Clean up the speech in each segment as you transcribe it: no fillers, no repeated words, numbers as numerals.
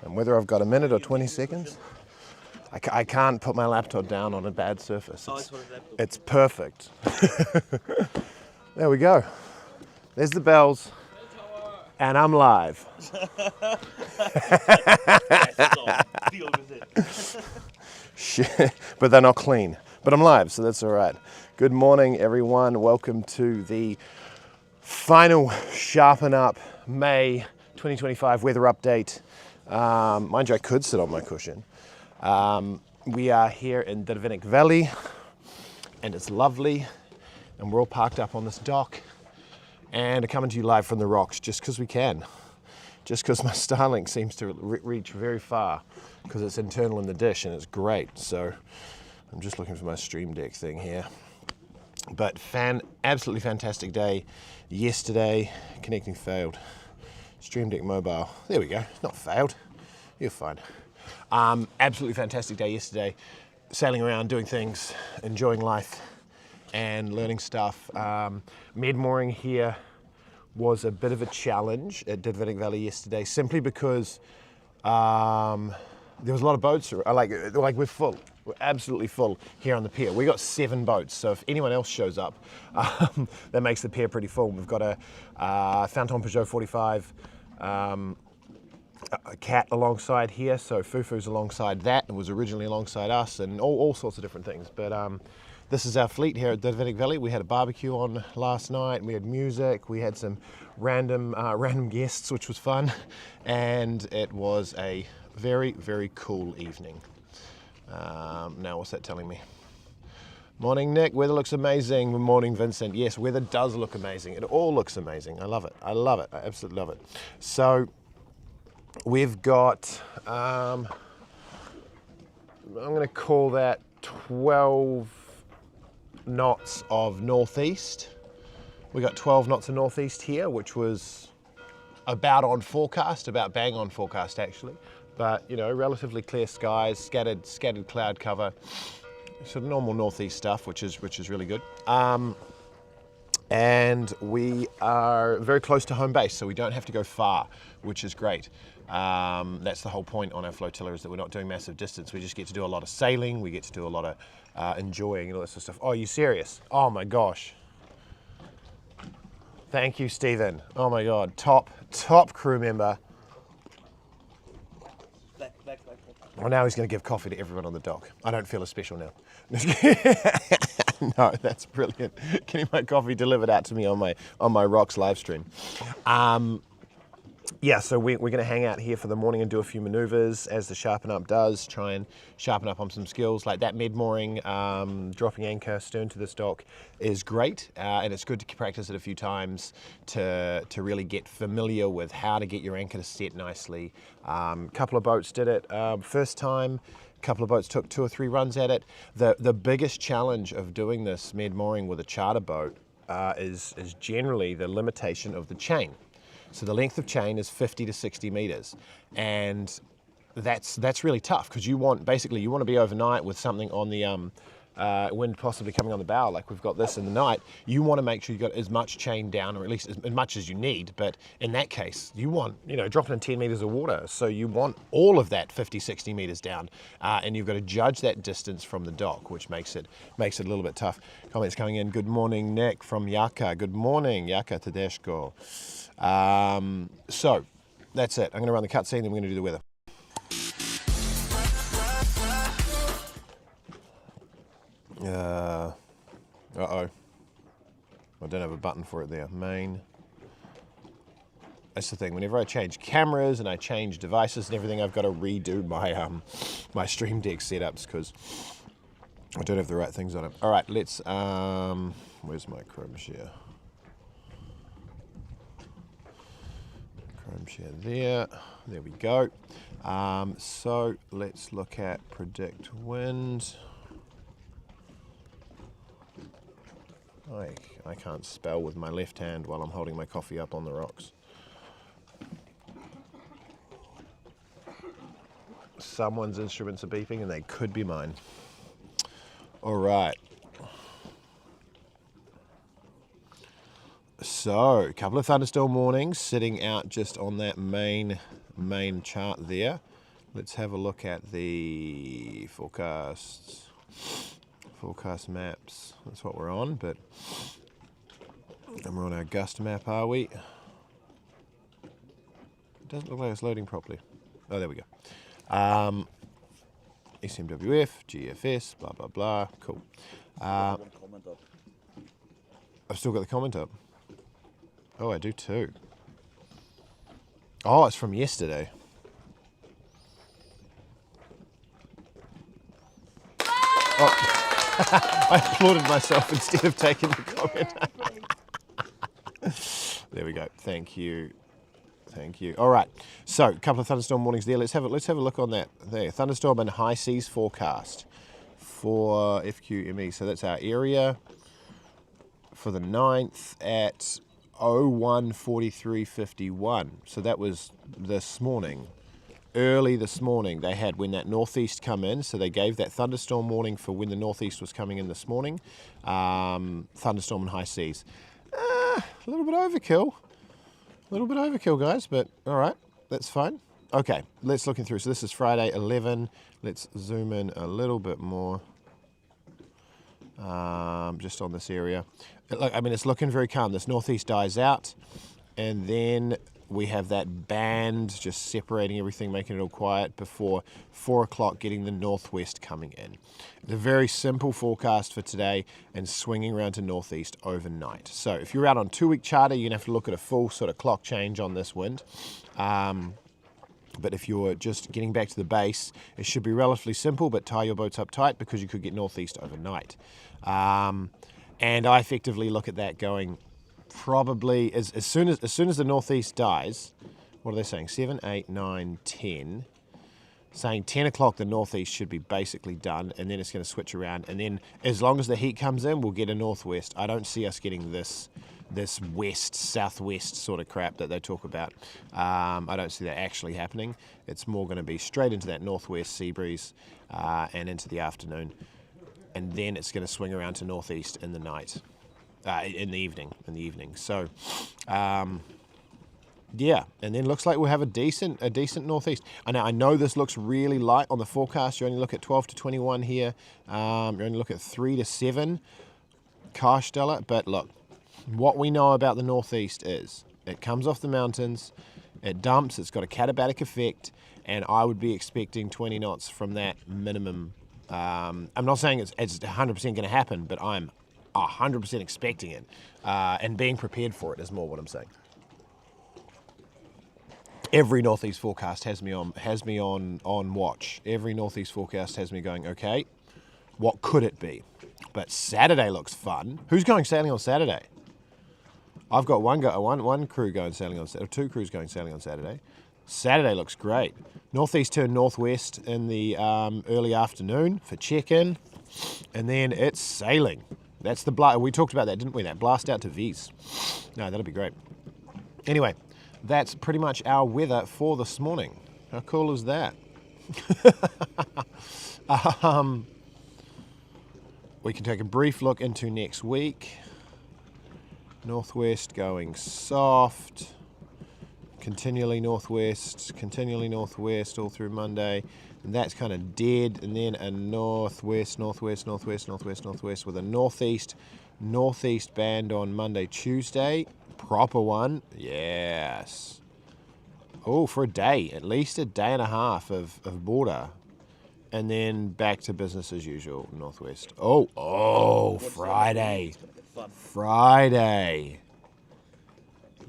And whether I've got a minute or 20 seconds, I can't put my laptop down on a bad surface. It's perfect. There we go. There's the bells. And I'm live. Shit, but they're not clean. But I'm live, so that's all right. Good morning, everyone. Welcome to the final Sharpen Up May 2025 weather update. Mind you, I could sit on my cushion. We are here in Drvenik Valley, and it's lovely, and we're all parked up on this dock, and coming to you live from the rocks just because we can. Just because my Starlink seems to reach very far because it's internal in the dish and it's great. So I'm just looking for my Stream Deck thing here. But absolutely fantastic day yesterday. Connecting failed. Stream Deck mobile. There we go. Not failed. You're fine. Absolutely fantastic day yesterday. Sailing around, doing things, enjoying life and learning stuff. Med-mooring here was a bit of a challenge at Drvenik Valley yesterday, simply because there was a lot of boats. Like we're full. We're absolutely full here on the pier. We got 7 boats, so if anyone else shows up, that makes the pier pretty full. We've got a Fountain Peugeot 45 a cat alongside here, so Fufu's alongside that and was originally alongside us, and all sorts of different things. But this is our fleet here at Drvenik Valley. We had a barbecue on last night, we had music, we had some random guests, which was fun, and it was a very, very cool evening. Now what's that telling me? Morning, Nick. Weather looks amazing. Morning, Vincent. Yes, weather does look amazing. It all looks amazing. I love it. I love it. I absolutely love it. So we've got, I'm going to call that 12 knots of northeast. We got 12 knots of northeast here, which was about on forecast, about bang on forecast actually. But you know, relatively clear skies, scattered cloud cover, sort of normal northeast stuff, which is really good. And we are very close to home base, so we don't have to go far, which is great. That's the whole point on our flotilla, is that we're not doing massive distance. We just get to do a lot of sailing, we get to do a lot of enjoying and all that sort of stuff. Oh, are you serious? Oh my gosh. Thank you, Stephen. Oh my God, top crew member. Well, now he's going to give coffee to everyone on the dock. I don't feel as special now. No, that's brilliant. Getting my coffee delivered out to me on my Rocks live stream. Yeah, so we're going to hang out here for the morning and do a few maneuvers as the Sharpen Up does, try and sharpen up on some skills like that. Med-mooring, dropping anchor stern to this dock is great, and it's good to practice it a few times to really get familiar with how to get your anchor to set nicely. Couple of boats did it first time. A couple of boats took 2 or 3 runs at it. The biggest challenge of doing this med-mooring with a charter boat is generally the limitation of the chain. So the length of chain is 50 to 60 meters, and that's really tough because you want to be overnight with something on the wind possibly coming on the bow, like we've got this in the night. You want to make sure you've got as much chain down, or at least as much as you need, but in that case you want, dropping in 10 meters of water, so you want all of that 50, 60 meters down, and you've got to judge that distance from the dock, which makes it a little bit tough. Comments coming in. Good morning, Nick from Yaka. Good morning, Yaka Tedeshko. So that's it. I'm going to run the cutscene, then we're going to do the weather. Uh-oh. I don't have a button for it there. Main. That's the thing. Whenever I change cameras and I change devices and everything, I've got to redo my my Stream Deck setups because I don't have the right things on it. All right, let's. Where's my Chrome share? Chrome share there. There we go. So let's look at predict wind. I can't spell with my left hand while I'm holding my coffee up on the rocks. Someone's instruments are beeping and they could be mine. All right. So, a couple of thunderstorm warnings sitting out just on that main chart there. let's have a look at the forecast maps. That's what we're on, but and we're on our gust map, are we? It doesn't look like it's loading properly. Oh, there we go. SMWF, GFS, blah, blah, blah. Cool. I've still got the comment up. Oh, I do too. Oh, it's from yesterday. Oh, I applauded myself instead of taking the comment. There we go. Thank you. Thank you. All right. So, a couple of thunderstorm warnings there. Let's have a look on that there. Thunderstorm and high seas forecast for FQME. So that's our area for the 9th at 01:43:51. So that was this morning. Early this morning they had when that northeast come in, so they gave that thunderstorm warning for when the northeast was coming in this morning. Thunderstorm and high seas. A little bit overkill. A little bit overkill, guys, but all right, that's fine. Okay, let's look through. So this is Friday 11. Let's zoom in a little bit more. Just on this area. I mean, it's looking very calm. This northeast dies out, and then we have that band just separating everything, making it all quiet before 4 o'clock, getting the northwest coming in. It's a very simple forecast for today and swinging around to northeast overnight. So if you're out on 2-week charter, you're going to have to look at a full sort of clock change on this wind. But if you're just getting back to the base, it should be relatively simple, but tie your boats up tight because you could get northeast overnight. And I effectively look at that going probably as soon as the northeast dies. What are they saying? 7, 8, 9, 10. Saying 10 o'clock the northeast should be basically done, and then it's going to switch around. And then as long as the heat comes in, we'll get a northwest. I don't see us getting this west, southwest sort of crap that they talk about. I don't see that actually happening. It's more going to be straight into that northwest sea breeze and into the afternoon. And then it's going to swing around to northeast in the night. In the evening. So, yeah, and then looks like we'll have a decent northeast. I know this looks really light on the forecast. You only look at 12 to 21 here. You only look at 3 to 7 Karstella. But look, what we know about the northeast is it comes off the mountains, it dumps, it's got a katabatic effect, and I would be expecting 20 knots from that minimum. I'm not saying it's 100% going to happen, but I'm 100% expecting it, and being prepared for it is more what I'm saying. Every northeast forecast has me on watch. Every northeast forecast has me going, okay, what could it be? But Saturday looks fun. Who's going sailing on Saturday? I've got one crew going sailing on Saturday, 2 crews going sailing on Saturday. Saturday looks great. Northeast turn northwest in the early afternoon for check-in, and then it's sailing. That's the blast. We talked about that, didn't we? That blast out to V's. No, that'll be great. Anyway, that's pretty much our weather for this morning. How cool is that? We can take a brief look into next week. Northwest going soft. Continually northwest all through Monday. And that's kind of dead, and then a northwest with a northeast band on Monday, Tuesday. Proper one, yes. Oh, for a day, at least a day and a half of border. And then back to business as usual, northwest. Oh, Friday.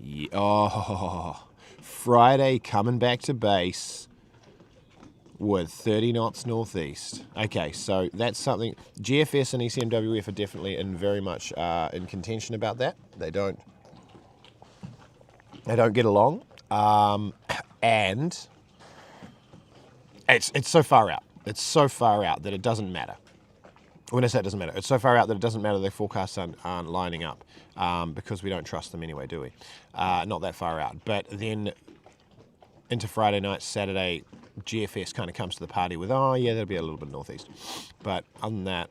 Yeah, Friday coming back to base with 30 knots northeast. Okay, so that's something. GFS and ECMWF are definitely very much in contention about that. They don't get along, and it's so far out. It's so far out that it doesn't matter. When I say it doesn't matter, it's so far out that it doesn't matter. Their forecasts aren't lining up because we don't trust them anyway, do we? Not that far out, but then into Friday night, Saturday. GFS kind of comes to the party with, that'll be a little bit northeast. But other than that,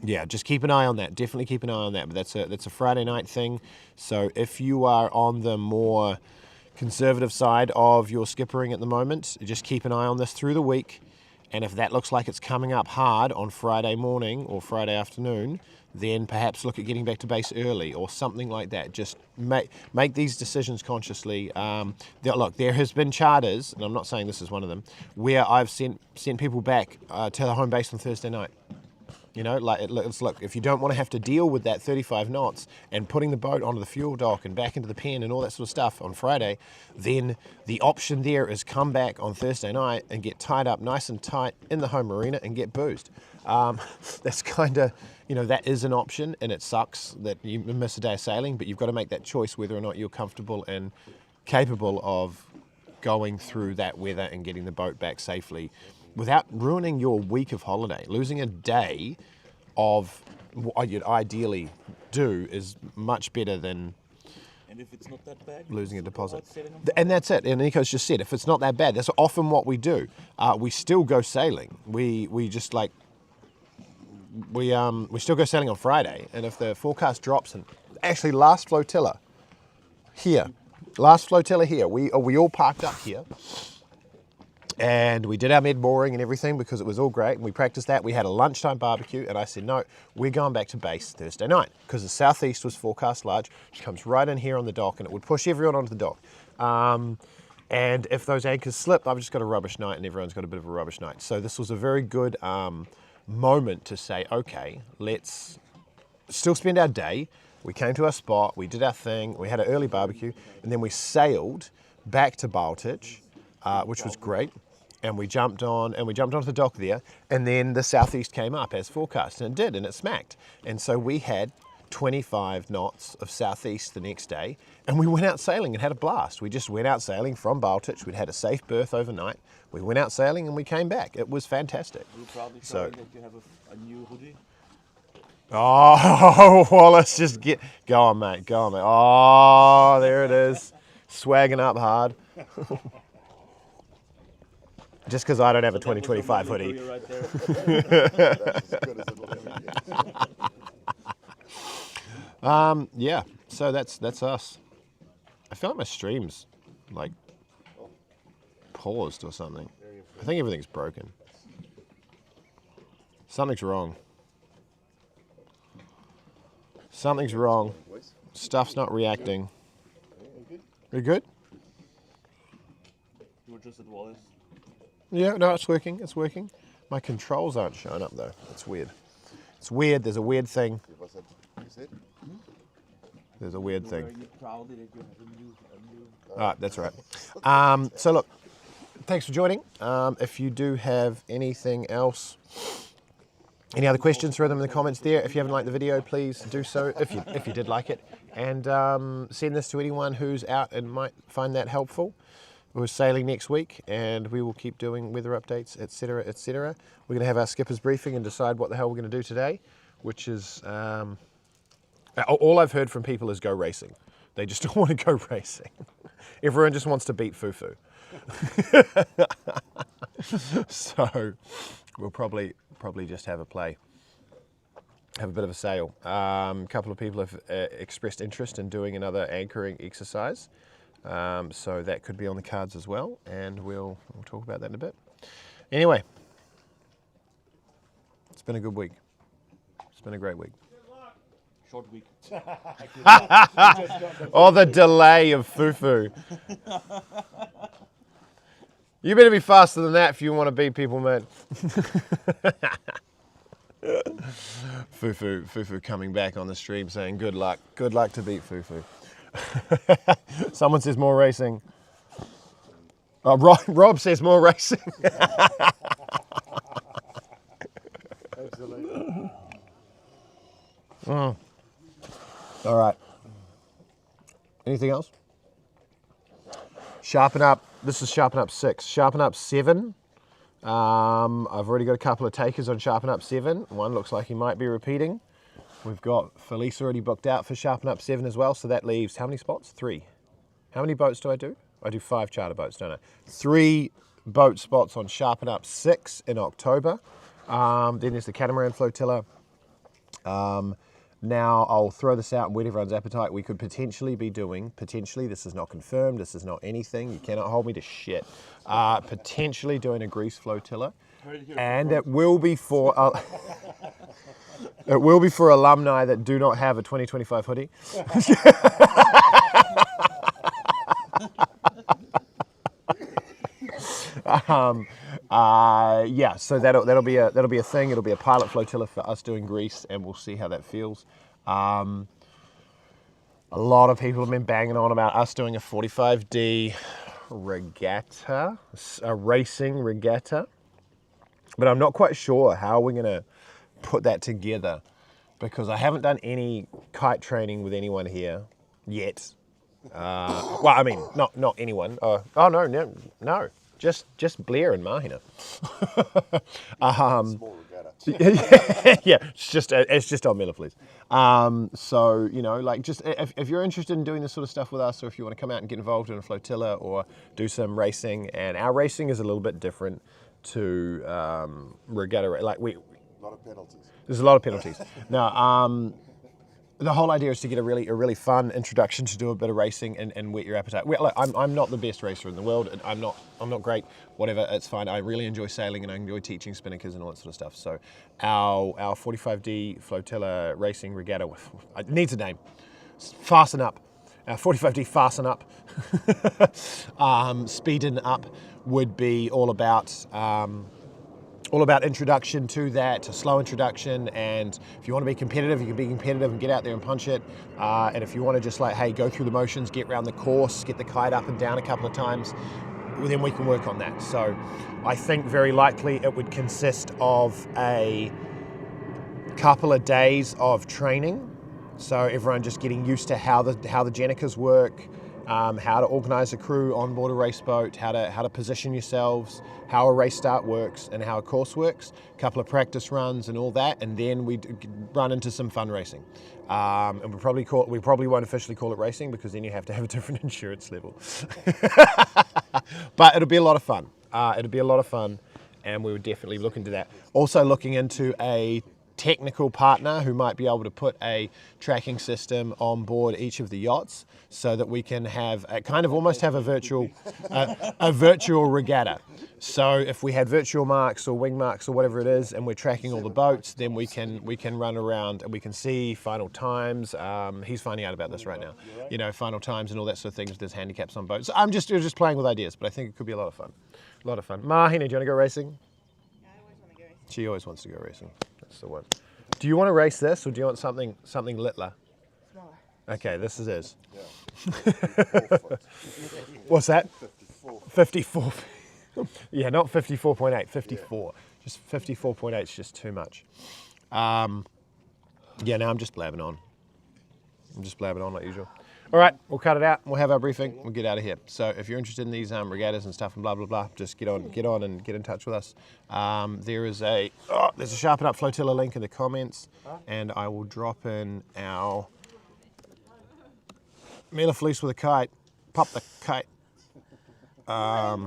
yeah, just keep an eye on that. Definitely keep an eye on that. But that's a Friday night thing. So if you are on the more conservative side of your skippering at the moment. Just keep an eye on this through the week. And if that looks like it's coming up hard on Friday morning or Friday afternoon, then perhaps look at getting back to base early or something like that. Just make these decisions consciously. Look, there has been charters, and I'm not saying this is one of them, where I've sent people back to the home base on Thursday night. You know, like look, if you don't want to have to deal with that 35 knots and putting the boat onto the fuel dock and back into the pen and all that sort of stuff on Friday, then the option there is come back on Thursday night and get tied up nice and tight in the home marina and get boozed. That's kind of, you know, that is an option, and it sucks that you miss a day of sailing, but you've got to make that choice whether or not you're comfortable and capable of going through that weather and getting the boat back safely without ruining your week of holiday. Losing a day of what you'd ideally do is much better than And if it's not that bad, losing a deposit. And And that's it. And Nico's just said, if it's not that bad, that's often what we do. We still go sailing. We still go sailing on Friday. And if the forecast drops, and actually last flotilla here, we all parked up here. And we did our mid-mooring and everything because it was all great. And we practiced that. We had a lunchtime barbecue. And I said, no, we're going back to base Thursday night because the southeast was forecast large. She comes right in here on the dock and it would push everyone onto the dock. And if those anchors slip, I've just got a rubbish night and everyone's got a bit of a rubbish night. So this was a very good moment to say, okay, let's still spend our day. We came to our spot. We did our thing. We had an early barbecue. And then we sailed back to Baltic, which was great. And we jumped onto the dock there, and then the southeast came up as forecast, and it did, and it smacked. And so we had 25 knots of southeast the next day, and we went out sailing and had a blast. We just went out sailing from Baltic. We'd had a safe berth overnight. We went out sailing and we came back. It was fantastic. You probably that you have a new hoodie. Oh, Wallace, just go on, mate. Oh, there it is, swagging up hard. Just because I don't have a 2025 hoodie. Right there. Yeah, so that's us. I feel like my stream's like paused or something. I think everything's broken. Something's wrong. Something's wrong. Stuff's not reacting. You good? You were just at Wallace. Yeah, no, it's working. It's working. My controls aren't showing up though. It's weird. It's weird. There's a weird thing. There's a weird thing. That's right. So look, thanks for joining. If you do have anything else, any other questions, throw them in the comments there. If you haven't liked the video, please do so. If you did like it, and send this to anyone who's out and might find that helpful. We're sailing next week, and we will keep doing weather updates, etc., etc. We're going to have our skipper's briefing and decide what the hell we're going to do today, which is all I've heard from people is go racing. They just don't want to go racing. Everyone just wants to beat Fufu. So we'll probably just have a play, have a bit of a sail. A couple of people have expressed interest in doing another anchoring exercise. So that could be on the cards as well, and we'll talk about that in a bit. Anyway, it's been a good week. It's been a great week. Short week. Oh, the delay of Fufu. You better be faster than that if you want to beat people, man. Fufu coming back on the stream saying good luck to beat Fufu. Someone says more racing. Oh, Rob says more racing. Oh. All right. Anything else? Sharpen up. This is Sharpen Up 6. Sharpen Up 7. I've already got a couple of takers on Sharpen Up 7. One looks like he might be repeating. We've got Felice already booked out for Sharpen Up 7 as well, so that leaves how many spots? 3. How many boats do I do? I do 5 charter boats, don't I? 3 boat spots on Sharpen Up 6 in October. Then there's the Catamaran Flotilla. Now, I'll throw this out and whet everyone's appetite. We could potentially be doing, this is not confirmed, this is not anything, you cannot hold me to shit, potentially doing a grease flotilla. And it will be for alumni that do not have a 2025 hoodie. Yeah, so that'll be a thing. It'll be a pilot flotilla for us doing Greece, and we'll see how that feels. A lot of people have been banging on about us doing a 45D regatta, a racing regatta, but I'm not quite sure how we're gonna put that together because I haven't done any kite training with anyone here yet. Well, I mean, not anyone. No. Just Blair and Mahina. Small regatta. Yeah, it's just on Miller, please. So like, just if you're interested in doing this sort of stuff with us, or if you want to come out and get involved in a flotilla or do some racing, and our racing is a little bit different to regatta. Like A lot of penalties. there's a lot of penalties. No, the whole idea is to get a really fun introduction to do a bit of racing and whet your appetite. Look, I'm not the best racer in the world. I'm not great. Whatever, it's fine. I really enjoy sailing and I enjoy teaching spinnakers and all that sort of stuff. So our 45D flotilla racing regatta it needs a name. Fasten up. Our 45D fasten up. Speeding up would be all about introduction to that, a slow introduction, and if you want to be competitive, you can be competitive and get out there and punch it. And if you want to just like, hey, go through the motions, get around the course, get the kite up and down a couple of times, well, then we can work on that. So I think very likely it would consist of a couple of days of training. So everyone just getting used to how the Jenicas work, how to organise a crew on board a race boat, how to position yourselves, how a race start works and how a course works, a couple of practice runs and all that, and then we run into some fun racing. And we probably won't officially call it racing because then you have to have a different insurance level. But it'll be a lot of fun. And we would definitely look into that. Also looking into a technical partner who might be able to put a tracking system on board each of the yachts so that we can have almost have a virtual regatta. So if we had virtual marks or wing marks or whatever it is and we're tracking all the boats, then we can run around and we can see final times. He's finding out about this right now. Final times and all that sort of things. There's handicaps on boats. So I'm just playing with ideas, but I think it could be a lot of fun. Mahina, do you want to go racing? Yeah, I always want to go racing. She always wants to go racing. That's the one. Do you want to race this, or do you want something littler? Smaller. Okay, this is his. Yeah. 54 foot. What's that? 54. 54. Yeah, not 54.8, 54. Yeah. Just 54.8 is just too much. Yeah, now I'm just blabbing on. Like usual. All right, we'll cut it out. We'll have our briefing. We'll get out of here. So if you're interested in these regattas and stuff and blah, blah, blah, just get on and get in touch with us. There's a Sharpen Up Flotilla link in the comments, and I will drop in our Mela fleece with a kite. Pop the kite. I'm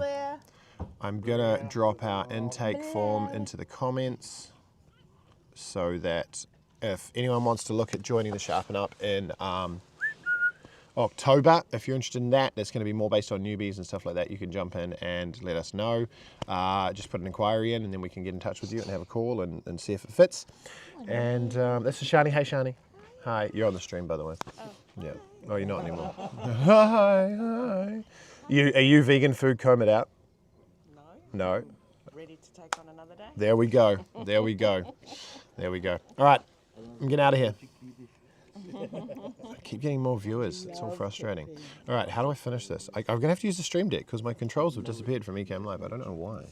going to drop our intake form into the comments so that if anyone wants to look at joining the Sharpen Up in October, if you're interested in that, that's going to be more based on newbies and stuff like that. You can jump in and let us know. Just put an inquiry in and then we can get in touch with you and have a call and see if it fits. And this is Shani. Hey, Shani. Hi. You're on the stream, by the way. Oh. Yeah. Oh, you're not anymore. Hi. Are you vegan food combed out? No. Ready to take on another day? There we go. All right. I'm getting out of here. I keep getting more viewers. It's all frustrating. All right, how do I finish this? I'm going to have to use the stream deck because my controls have disappeared from Ecamm Live. I don't know why.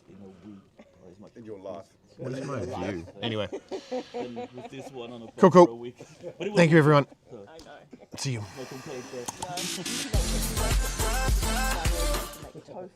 In your life. What is my view? Anyway. With this one on a Cool. for a week. But it was Thank you, everyone. I know. See you. no complaint there. Tofu.